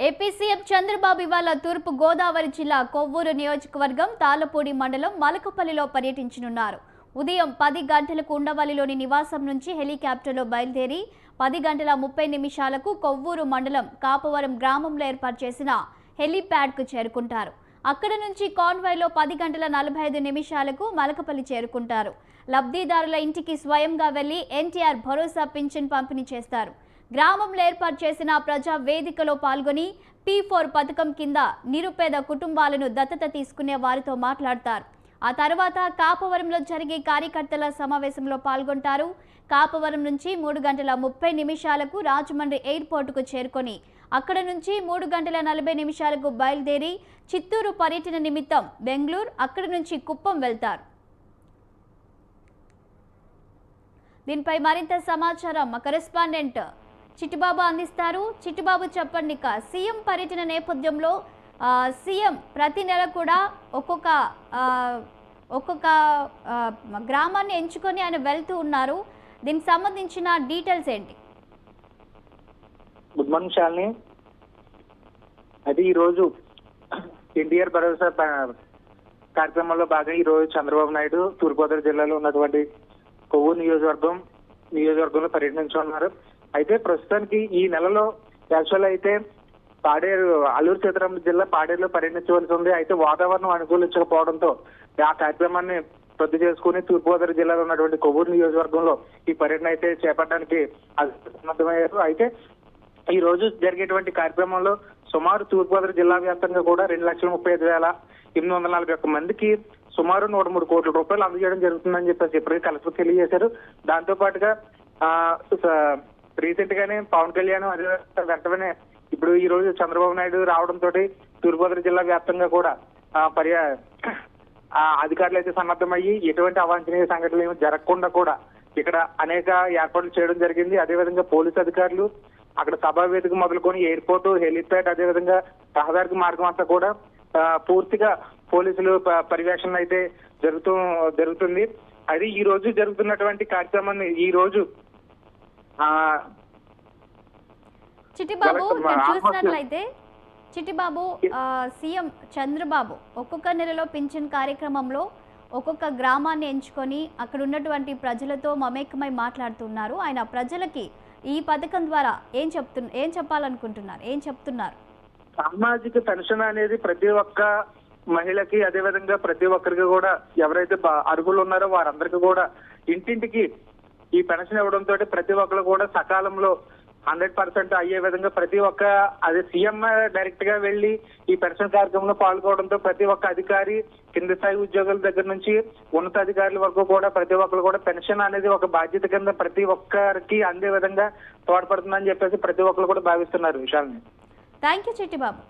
AP CM Chandrababu ఇవాళ తూర్పు గోదావరి జిల్లా కొవ్వూరు నియోజకవర్గం తాళ్లపూడి మండలం మలకపల్లిలో పర్యటించనున్నారు. ఉదయం 10 గంటలకు ఉండవల్లిలోని నివాసం నుంచి హెలికాప్టర్లో బయలుదేరి 10 గంటల 30 నిమిషాలకు కొవ్వూరు మండలం కాపవరం గ్రామంలో ఏర్పాటు చేసిన హెలీప్యాడ్కు చేరుకుంటారు. అక్కడ నుంచి కాన్వాయ్లో 10 గంటల 45 నిమిషాలకు మలకపల్లి చేరుకుంటారు. లబ్ధిదారుల ఇంటికి స్వయంగా వెళ్లి ఎన్టీఆర్ భరోసా పింఛన్ పంపిణీ చేస్తారు. గ్రామంలో ఏర్పాటు చేసిన ప్రజా వేదికలో పాల్గొని P4 పథకం కింద నిరుపేద కుటుంబాలను దత్తత తీసుకునే వారితో మాట్లాడతారు. ఆ తర్వాత కాపవరంలో జరిగే కార్యకర్తల సమావేశంలో పాల్గొంటారు. కాపవరం నుంచి 3 గంటల 30 నిమిషాలకు రాజమండ్రి ఎయిర్పోర్టుకు చేరుకొని అక్కడ నుంచి 3 గంటల 40 నిమిషాలకు బయలుదేరి చిత్తూరు పర్యటన నిమిత్తం బెంగళూరు, అక్కడి నుంచి కుప్పం వెళ్తారు. దీనిపై మరింత సమాచారం మా కరెస్పాండెంట్ చిట్టిబాబు అందిస్తారు. చిట్టిబాబు చెప్పండి, సీఎం పర్యటన నేపథ్యంలో సీఎం ప్రతి నెల కూడా ఒక్కొక్క గ్రామాన్ని ఎంచుకొని ఆయన వెళ్తూ ఉన్నారు. దీనికి సంబంధించిన డీటెయిల్స్ ఏంటి? Good morning Shalini. అది ఈరోజు ఎన్టీఆర్ భరోసా కార్యక్రమంలో భాగంగా ఈరోజు చంద్రబాబు నాయుడు తూర్పుగోదావరి జిల్లాలో ఉన్నటువంటి కొవ్వూరు నియోజకవర్గంలో పర్యటించున్నారు. అయితే ప్రస్తుతానికి ఈ నెలలో యాక్చువల్ అయితే అల్లూరు సీతారామరాజు జిల్లా పాడేరులో పర్యటించవలసి ఉంది. అయితే వాతావరణం అనుకూలించకపోవడంతో ఆ కార్యక్రమాన్ని రద్దు చేసుకుని తూర్పుగోదావరి జిల్లాలో ఉన్నటువంటి కొవ్వూరు నియోజకవర్గంలో ఈ పర్యటన అయితే చేపట్టడానికి సన్నద్ధమయ్యారు. అయితే ఈ రోజు జరిగేటువంటి కార్యక్రమంలో సుమారు తూర్పుగోదావరి జిల్లా వ్యాప్తంగా కూడా 2,35,841 మందికి సుమారు 103 కోట్ల రూపాయలు అందజేయడం జరుగుతుందని చెప్పేసి ఇప్పటికే కలెక్టర్ తెలియజేశారు. దాంతో పాటుగా రీసెంట్ గానే పవన్ కళ్యాణ్ అదే వెంటనే ఇప్పుడు ఈ రోజు చంద్రబాబు నాయుడు రావడంతో తూర్పుగోదావరి జిల్లా వ్యాప్తంగా కూడా అధికారులు అయితే సన్నద్ధమయ్యి ఎటువంటి అవాంఛనీయ సంఘటనలు ఏమి జరగకుండా కూడా ఇక్కడ అనేక ఏర్పాట్లు చేయడం జరిగింది. అదేవిధంగా పోలీసు అధికారులు అక్కడ సభా వేదిక మొదలుకొని ఎయిర్పోర్ట్, హెలిప్యాడ్, అదేవిధంగా రహదారికి మార్గం అంతా కూడా పూర్తిగా పోలీసులు పర్యవేక్షణ అయితే జరుగుతుంది. అది ఈ రోజు జరుగుతున్నటువంటి కార్యక్రమాన్ని ఈ రోజు చిట్టిబాబు చూసినట్లయితే సీఎం చంద్రబాబు ఒక్కొక్క నెలలో పింఛన్ కార్యక్రమంలో ఒక్కొక్క గ్రామాన్ని ఎంచుకొని అక్కడ ఉన్నటువంటి ప్రజలతో మమేకమై మాట్లాడుతున్నారు. ఆయన ప్రజలకి ఈ పథకం ద్వారా ఏం చెప్పాలనుకుంటున్నారు, ఏం చెప్తున్నారు? సామాజిక పెన్షన్ అనేది ప్రతి ఒక్క మహిళకి, అదేవిధంగా ప్రతి ఒక్కరికి కూడా ఎవరైతే అర్హులు ఉన్నారో వారందరికీ కూడా ఇంటింటికి ఈ పెన్షన్ ఇవ్వడంతో ప్రతి ఒక్కరు కూడా సకాలంలో 100% అయ్యే విధంగా ప్రతి ఒక్క అదే సీఎం డైరెక్ట్ గా వెళ్లి ఈ పెన్షన్ కార్యక్రమంలో పాల్గొనడంతో ప్రతి ఒక్క అధికారి, కింద స్థాయి ఉద్యోగుల దగ్గర నుంచి ఉన్నతాధికారుల వరకు కూడా ప్రతి ఒక్కరు కూడా పెన్షన్ అనేది ఒక బాధ్యత కింద ప్రతి ఒక్కరికి అందే విధంగా తోడ్పడుతుందని చెప్పేసి ప్రతి ఒక్కరు కూడా భావిస్తున్నారు. విషయాన్ని థ్యాంక్ యూ చిట్టిబాబు.